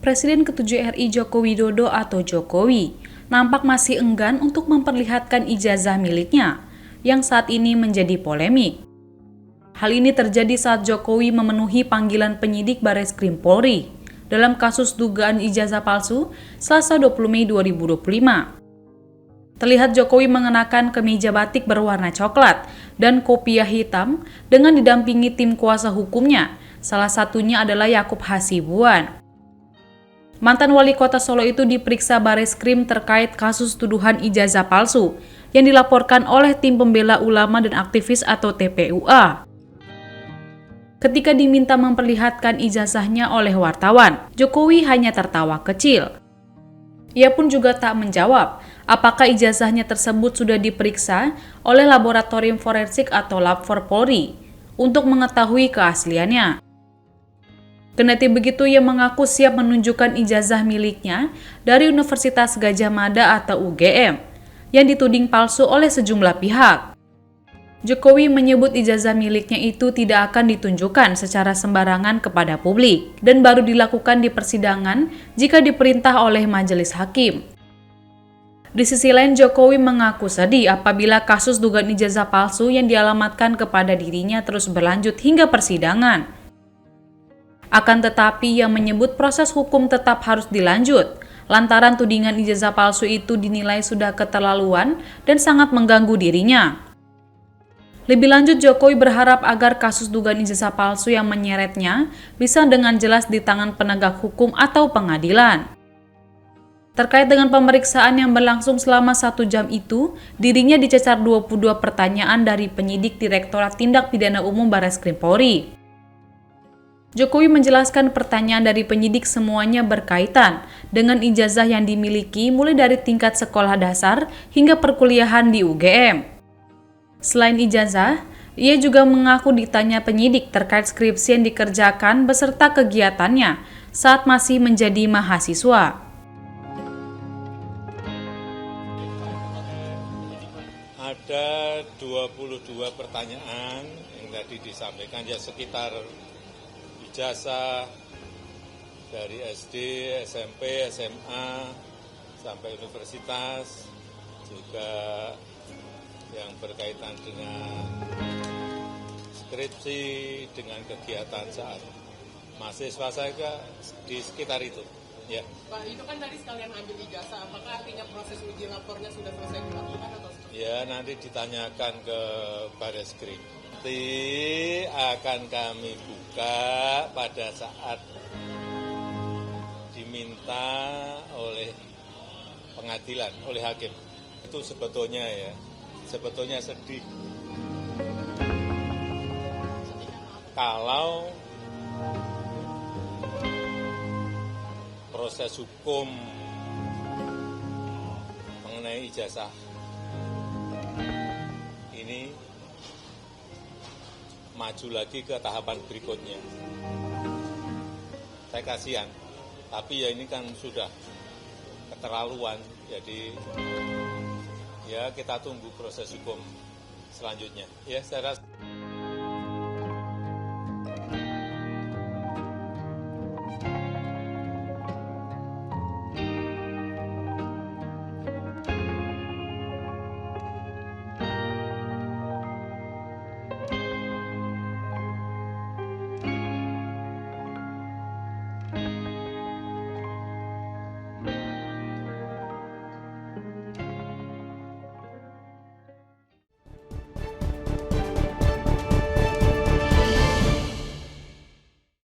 Presiden ke-7 RI Joko Widodo atau Jokowi nampak masih enggan untuk memperlihatkan ijazah miliknya yang saat ini menjadi polemik. Hal ini terjadi saat Jokowi memenuhi panggilan penyidik Bareskrim Polri dalam kasus dugaan ijazah palsu Selasa 20 Mei 2025. Terlihat Jokowi mengenakan kemeja batik berwarna coklat dan kopiah hitam dengan didampingi tim kuasa hukumnya, salah satunya adalah Yakub Hasibuan. Mantan wali kota Solo itu diperiksa Bareskrim terkait kasus tuduhan ijazah palsu yang dilaporkan oleh tim pembela ulama dan aktivis atau TPUA. Ketika diminta memperlihatkan ijazahnya oleh wartawan, Jokowi hanya tertawa kecil. Ia pun juga tak menjawab apakah ijazahnya tersebut sudah diperiksa oleh laboratorium forensik atau Lab 4 Polri untuk mengetahui keasliannya. Kendati begitu, ia mengaku siap menunjukkan ijazah miliknya dari Universitas Gadjah Mada atau UGM yang dituding palsu oleh sejumlah pihak. Jokowi menyebut ijazah miliknya itu tidak akan ditunjukkan secara sembarangan kepada publik dan baru dilakukan di persidangan jika diperintah oleh majelis hakim. Di sisi lain, Jokowi mengaku sedih apabila kasus dugaan ijazah palsu yang dialamatkan kepada dirinya terus berlanjut hingga persidangan. Akan tetapi, ia menyebut proses hukum tetap harus dilanjut, lantaran tudingan ijazah palsu itu dinilai sudah keterlaluan dan sangat mengganggu dirinya. Lebih lanjut, Jokowi berharap agar kasus dugaan ijazah palsu yang menyeretnya bisa dengan jelas di tangan penegak hukum atau pengadilan. Terkait dengan pemeriksaan yang berlangsung selama 1 jam itu, dirinya dicecar 22 pertanyaan dari penyidik Direktorat Tindak Pidana Umum Bareskrim Polri. Jokowi menjelaskan pertanyaan dari penyidik semuanya berkaitan dengan ijazah yang dimiliki mulai dari tingkat sekolah dasar hingga perkuliahan di UGM. Selain ijazah, ia juga mengaku ditanya penyidik terkait skripsi yang dikerjakan beserta kegiatannya saat masih menjadi mahasiswa. Ada 22 pertanyaan yang tadi disampaikan, ya sekitar ijazah dari SD, SMP, SMA, sampai universitas, juga yang berkaitan dengan skripsi, dengan kegiatan saat mahasiswa saya di sekitar itu. Ya. Pak, itu kan tadi sekalian ambil ijazah, apakah artinya proses uji lapornya sudah selesai dilakukan atau? Ya, nanti ditanyakan ke Bareskrim. Nanti akan kami buka pada saat diminta oleh pengadilan, oleh hakim. Itu sebetulnya sedih. Kalau proses hukum mengenai ijazah ini maju lagi ke tahapan berikutnya. Saya kasihan, tapi ya ini kan sudah keterlaluan, jadi ya kita tunggu proses hukum selanjutnya. Ya, saya rasa.